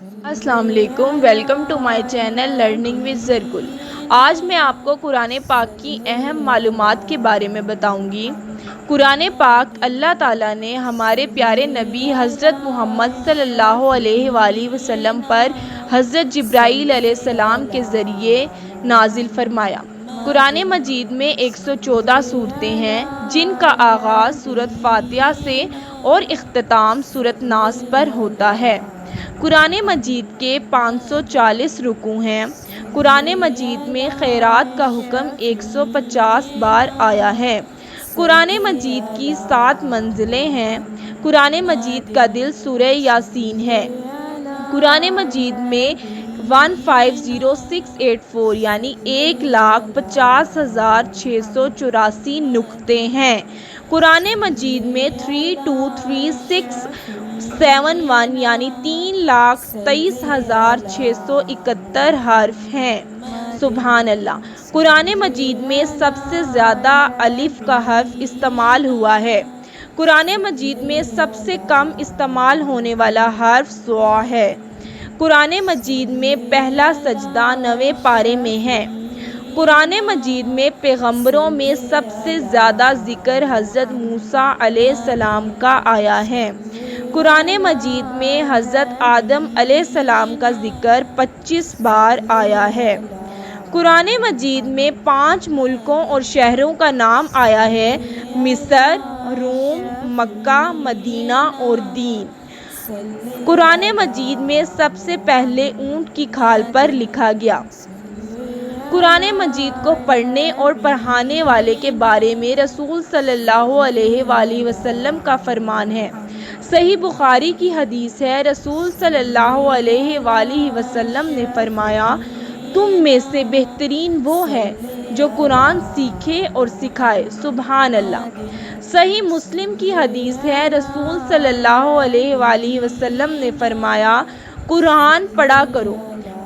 السلام علیکم، welcome to my channel learning with Zargul. آج میں آپ کو قرآن پاک کی اہم معلومات کے بارے میں بتاؤں گی۔ قرآن پاک اللہ تعالیٰ نے ہمارے پیارے نبی حضرت محمد صلی اللہ علیہ وآلہ وسلم پر حضرت جبرائیل علیہ السلام کے ذریعے نازل فرمایا۔ قرآن مجید میں 114 سورتیں ہیں، جن کا آغاز سورۃ فاتحہ سے اور اختتام سورۃ ناس پر ہوتا ہے۔ قرآن مجید کے 540 رکوع ہیں۔ قرآن مجید میں خیرات کا حکم 150 بار آیا ہے۔ قرآن مجید کی 7 منزلیں ہیں۔ قرآن مجید کا دل سورہ یاسین ہے۔ قرآن مجید میں 150684 یعنی 1,50,684 نقطے ہیں۔ قرآن مجید میں 323,671 یعنی 3,23,671 حرف ہیں۔ سبحان اللہ۔ قرآن مجید میں سب سے زیادہ الف کا حرف استعمال ہوا ہے۔ قرآن مجید میں سب سے کم استعمال ہونے والا حرف ضا ہے۔ قرآن مجید میں پہلا سجدہ 9ویں پارے میں ہے۔ قرآن مجید میں پیغمبروں میں سب سے زیادہ ذکر حضرت موسیٰ علیہ السلام کا آیا ہے۔ قرآن مجید میں حضرت آدم علیہ السلام کا ذکر 25 بار آیا ہے۔ قرآن مجید میں 5 ملکوں اور شہروں کا نام آیا ہے: مصر، روم، مکہ، مدینہ اور دین۔ قرآن مجید میں سب سے پہلے اونٹ کی کھال پر لکھا گیا۔ قرآن مجید کو پڑھنے اور پڑھانے والے کے بارے میں رسول صلی اللہ علیہ وآلہ وسلم کا فرمان ہے۔ صحیح بخاری کی حدیث ہے، رسول صلی اللہ علیہ وآلہ وسلم نے فرمایا، تم میں سے بہترین وہ ہے جو قرآن سیکھے اور سکھائے۔ سبحان اللہ۔ صحیح مسلم کی حدیث ہے، رسول صلی اللہ علیہ وآلہ وسلم نے فرمایا، قرآن پڑھا کرو،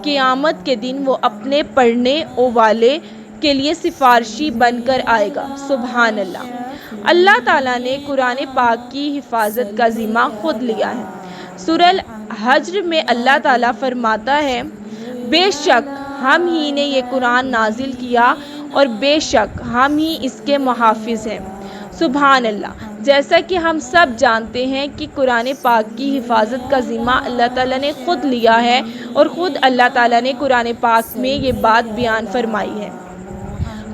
قیامت کے دن وہ اپنے پڑھنے والے کے لیے سفارشی بن کر آئے گا۔ سبحان اللہ۔ اللہ تعالیٰ نے قرآن پاک کی حفاظت کا ذمہ خود لیا ہے۔ سورہ الحجر میں اللہ تعالیٰ فرماتا ہے، بے شک ہم ہی نے یہ قرآن نازل کیا اور بے شک ہم ہی اس کے محافظ ہیں۔ سبحان اللہ۔ جیسا کہ ہم سب جانتے ہیں کہ قرآن پاک کی حفاظت کا ذمہ اللہ تعالیٰ نے خود لیا ہے اور خود اللہ تعالیٰ نے قرآن پاک میں یہ بات بیان فرمائی ہے۔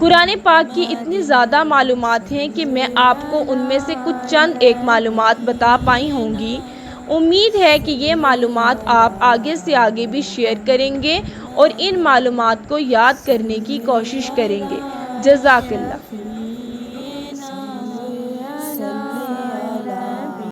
قرآن پاک کی اتنی زیادہ معلومات ہیں کہ میں آپ کو ان میں سے کچھ چند ایک معلومات بتا پائی ہوں گی۔ امید ہے کہ یہ معلومات آپ آگے سے آگے بھی شیئر کریں گے اور ان معلومات کو یاد کرنے کی کوشش کریں گے۔ جزاک اللہ۔